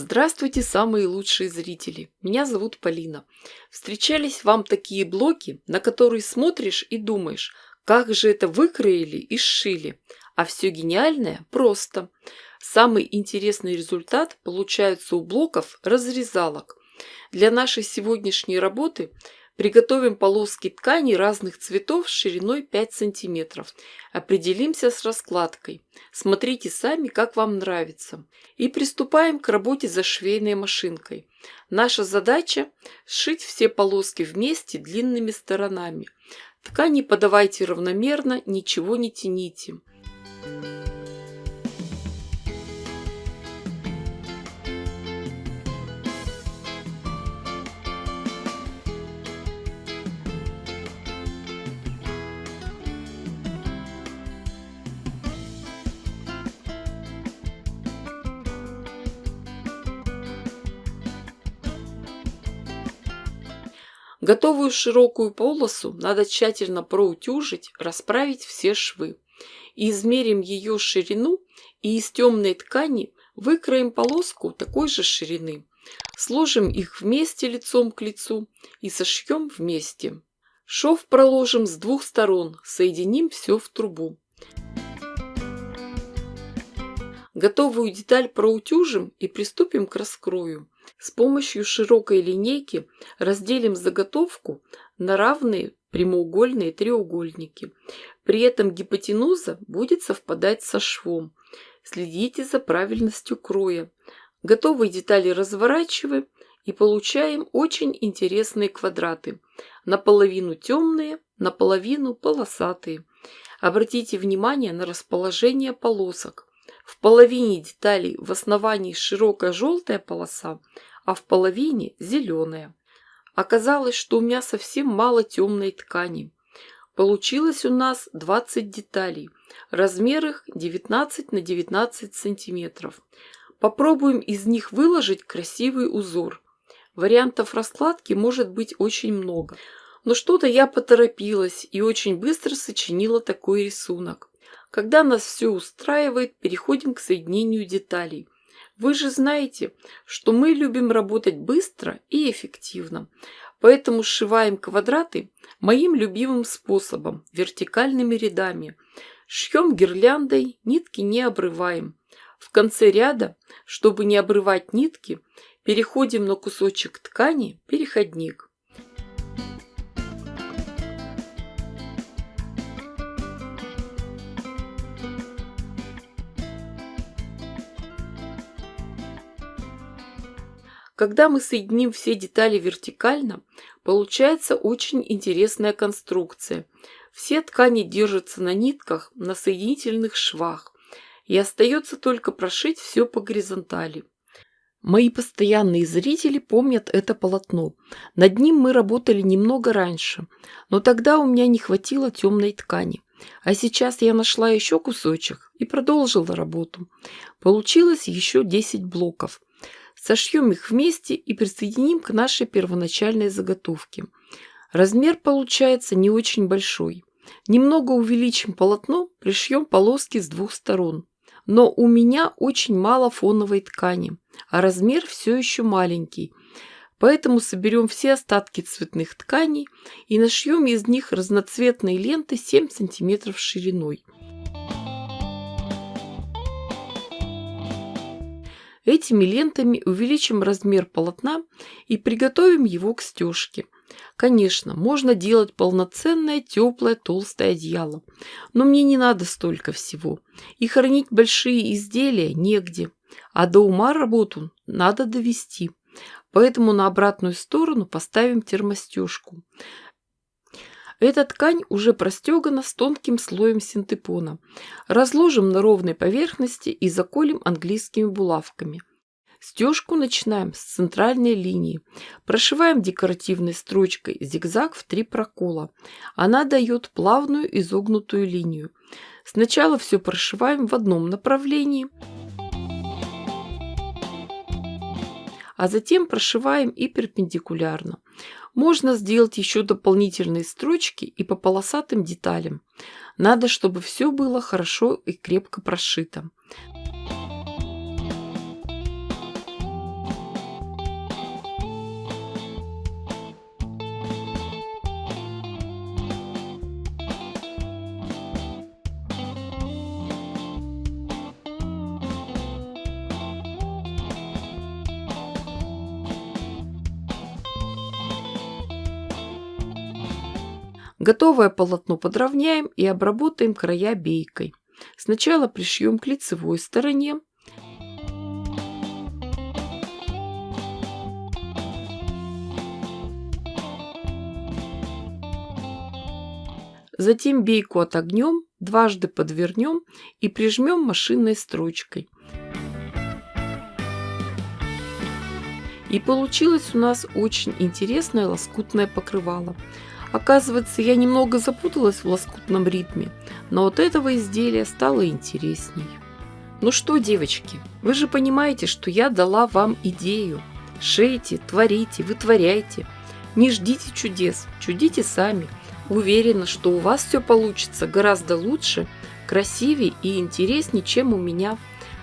Здравствуйте, самые лучшие зрители! Меня зовут Полина. Встречались вам такие блоки, на которые смотришь и думаешь, как же это выкроили и сшили. А все гениальное просто. Самый интересный результат получается у блоков разрезалок. Для нашей сегодняшней работы приготовим полоски ткани разных цветов с шириной 5 сантиметров. Определимся с раскладкой. Смотрите сами, как вам нравится. И приступаем к работе за швейной машинкой. Наша задача – сшить все полоски вместе длинными сторонами. Ткани подавайте равномерно, ничего не тяните. Готовую широкую полосу надо тщательно проутюжить, расправить все швы. И измерим ее ширину и из темной ткани выкроем полоску такой же ширины. Сложим их вместе лицом к лицу и сошьем вместе. Шов проложим с двух сторон, соединим все в трубу. Готовую деталь проутюжим и приступим к раскрою. С помощью широкой линейки разделим заготовку на равные прямоугольные треугольники. При этом гипотенуза будет совпадать со швом. Следите за правильностью кроя. Готовые детали разворачиваем и получаем очень интересные квадраты. Наполовину темные, наполовину полосатые. Обратите внимание на расположение полосок. В половине деталей в основании широкая желтая полоса, а в половине зеленая. Оказалось, что у меня совсем мало темной ткани. Получилось у нас 20 деталей. Размер их 19 на 19 сантиметров. Попробуем из них выложить красивый узор. Вариантов раскладки может быть очень много. Но что-то я поторопилась и очень быстро сочинила такой рисунок. Когда нас все устраивает, переходим к соединению деталей. Вы же знаете, что мы любим работать быстро и эффективно. Поэтому сшиваем квадраты моим любимым способом – вертикальными рядами. Шьем гирляндой, нитки не обрываем. В конце ряда, чтобы не обрывать нитки, переходим на кусочек ткани переходник. Когда мы соединим все детали вертикально, получается очень интересная конструкция. Все ткани держатся на нитках на соединительных швах, и остается только прошить все по горизонтали. Мои постоянные зрители помнят это полотно. Над ним мы работали немного раньше, но тогда у меня не хватило темной ткани. А сейчас я нашла еще кусочек и продолжила работу. Получилось еще 10 блоков. Сошьем их вместе и присоединим к нашей первоначальной заготовке. Размер получается не очень большой. Немного увеличим полотно, пришьем полоски с двух сторон. Но у меня очень мало фоновой ткани, а размер все еще маленький. Поэтому соберем все остатки цветных тканей и нашьем из них разноцветные ленты 7 см шириной. Этими лентами увеличим размер полотна и приготовим его к стежке. Конечно, можно делать полноценное, теплое, толстое одеяло, но мне не надо столько всего. И хранить большие изделия негде, а до ума работу надо довести. Поэтому на обратную сторону поставим термостежку. Эта ткань уже простегана с тонким слоем синтепона. Разложим на ровной поверхности и заколем английскими булавками. Стежку начинаем с центральной линии. Прошиваем декоративной строчкой зигзаг в 3 прокола. Она дает плавную изогнутую линию. Сначала все прошиваем в одном направлении, а затем прошиваем и перпендикулярно. Можно сделать еще дополнительные строчки и по полосатым деталям. Надо, чтобы все было хорошо и крепко прошито. Готовое полотно подровняем и обработаем края бейкой. Сначала пришьем к лицевой стороне. Затем бейку отогнем, дважды подвернем и прижмем машинной строчкой. И получилось у нас очень интересное лоскутное покрывало. Оказывается, я немного запуталась в лоскутном ритме, но от этого изделия стало интересней. Ну что, девочки, вы же понимаете, что я дала вам идею. Шейте, творите, вытворяйте. Не ждите чудес, чудите сами. Уверена, что у вас все получится гораздо лучше, красивее и интереснее, чем у меня.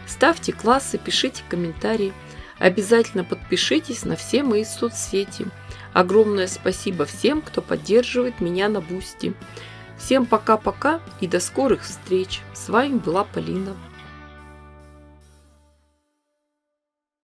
Ставьте классы, пишите комментарии. Обязательно подпишитесь на все мои соцсети. Огромное спасибо всем, кто поддерживает меня на Бусти. Всем пока-пока и до скорых встреч. С вами была Полина.